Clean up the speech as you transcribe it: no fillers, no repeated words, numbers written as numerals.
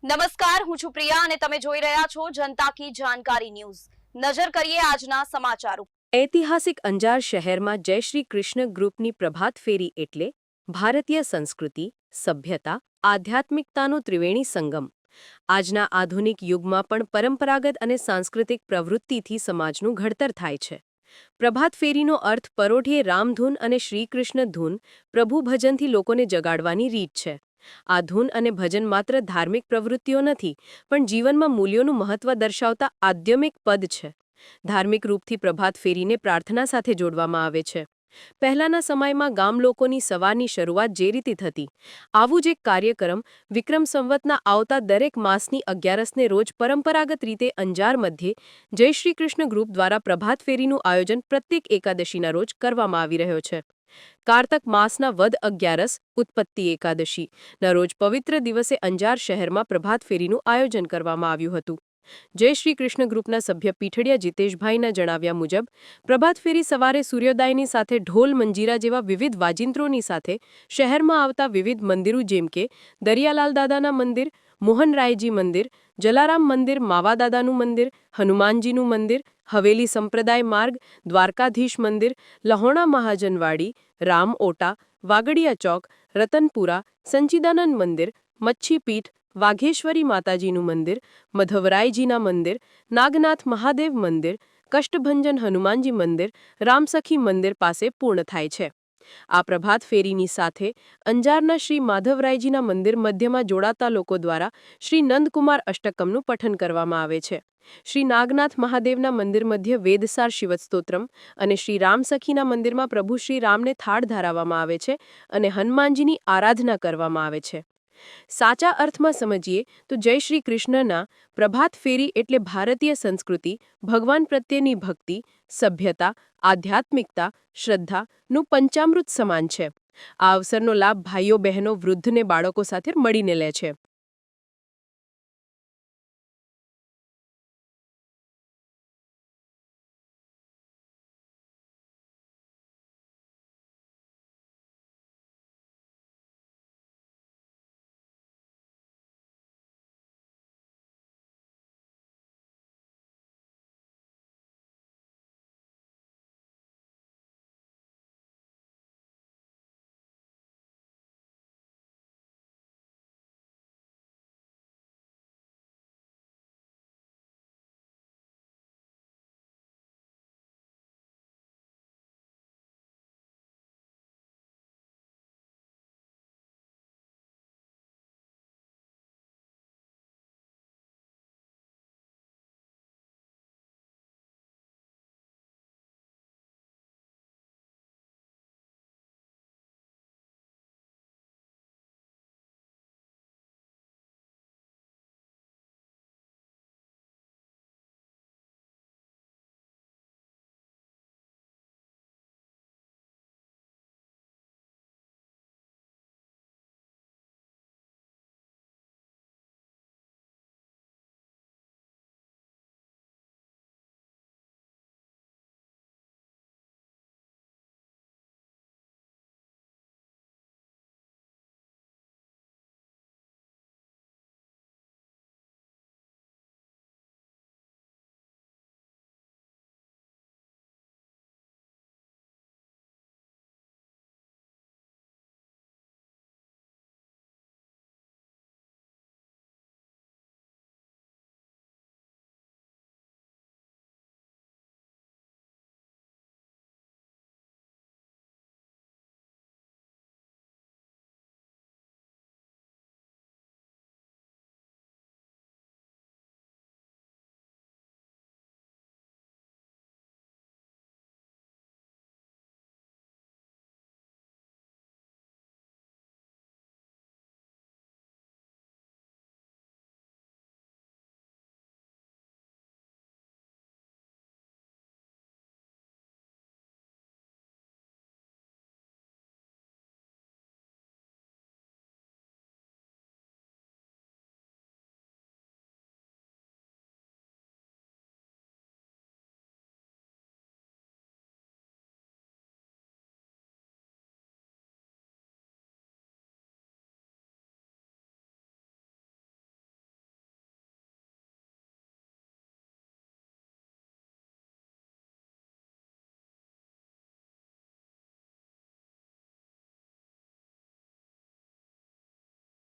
નમસ્કાર, હું છું પ્રિયા અને તમે જોઈ રહ્યા છો જનતા કી જાણકારી ન્યૂઝ। નજર કરીએ આજના સમાચાર ઉપર। ઐતિહાસિક અંજાર શહેરમાં જય શ્રી કૃષ્ણ ગ્રુપની પ્રભાત ફેરી એટલે ભારતીય સંસ્કૃતિ, સભ્યતા, આધ્યાત્મિકતાનો ત્રિવેણી સંગમ। આજના આધુનિક યુગમાં પણ પરંપરાગત અને સાંસ્કૃતિક પ્રવૃત્તિથી સમાજનું ઘડતર થાય છે। પ્રભાત ફેરીનો અર્થ પરોઢિયે રામધૂન અને શ્રીકૃષ્ણ ધૂન, પ્રભુ ભજનથી લોકોને જગાડવાની રીત છે। આ ધૂન અને ભજન માત્ર ધાર્મિક પ્રવૃત્તિઓ નથી, પણ જીવનમાં મૂલ્યોનું મહત્વ દર્શાવતા આધ્યાત્મિક પદ છે। ધાર્મિક રૂપથી પ્રભાત ફેરીને પ્રાર્થના સાથે જોડવામાં આવે છે। પહેલાના સમયમાં ગામ લોકોની સવારની શરૂઆત જે રીતે થતી, આવું જ એક કાર્યક્રમ વિક્રમ સંવતના આવતા દરેક માસની 11ને રોજ પરંપરાગત રીતે અંજાર મધ્યે જય શ્રી કૃષ્ણ ગ્રુપ દ્વારા પ્રભાત ફેરીનું આયોજન પ્રત્યેક એકાદશીના રોજ કરવામાં આવી રહ્યો છે। કારતક માસના વદ 11 ઉત્પત્તિ એકાદશીના રોજ પવિત્ર દિવસે અંજાર શહેરમાં પ્રભાત ફેરીનું આયોજન કરવામાં આવ્યું હતું। જય શ્રી કૃષ્ણ ગ્રુપના સભ્ય પીઠડિયા જીતેશભાઈના જણાવ્યા મુજબ પ્રભાત ફેરી સવારે સૂર્યોદયની સાથે ઢોલ મંજીરા જેવા વિવિધ વાજિંત્રોની સાથે શહેરમાં આવતા વિવિધ મંદિરો જેમ કે દરિયાલાલ દાદાના મંદિર, મોહનરાયજી મંદિર, જલારામ મંદિર, માવા દાદાનું મંદિર, હનુમાનજીનું મંદિર, હવેલી સંપ્રદાય માર્ગ, દ્વારકાધીશ મંદિર, લહોણા મહાજનવાડી, રામ ઓટા, વાગડિયા ચોક, રતનપુરા, સંચિદાનંદ મંદિર, મચ્છીપીઠ, વાઘેશ્વરી માતાજીનું મંદિર, મધવરાયજીના મંદિર, નાગનાથ મહાદેવ મંદિર, કષ્ટભંજન હનુમાનજી મંદિર, રામસખી મંદિર પાસે પૂર્ણ થાય છે। આ પ્રભાત ફેરીની સાથે અંજારના શ્રી માધવરાયજીના મંદિર મધ્યમાં જોડાતા લોકો દ્વારા શ્રી નંદકુમાર અષ્ટકમનું પઠન કરવામાં આવે છે। શ્રી નાગનાથ મહાદેવના મંદિર મધ્ય વેદસાર શિવસ્તોત્રમ અને શ્રી રામસખીના મંદિરમાં પ્રભુ શ્રી રામને થાળ ધરાવવામાં આવે છે અને હનુમાનજીની આરાધના કરવામાં આવે છે। સાચા અર્થમાં સમજીએ તો જય શ્રી કૃષ્ણના પ્રભાત ફેરી એટલે ભારતીય સંસ્કૃતિ, ભગવાન પ્રત્યેની ભક્તિ, સભ્યતા, આધ્યાત્મિકતા, શ્રદ્ધાનું પંચામૃત સમાન છે। આ અવસરનો લાભ ભાઈઓ બહેનો, વૃદ્ધ ને બાળકો સાથે મળીને લે છે।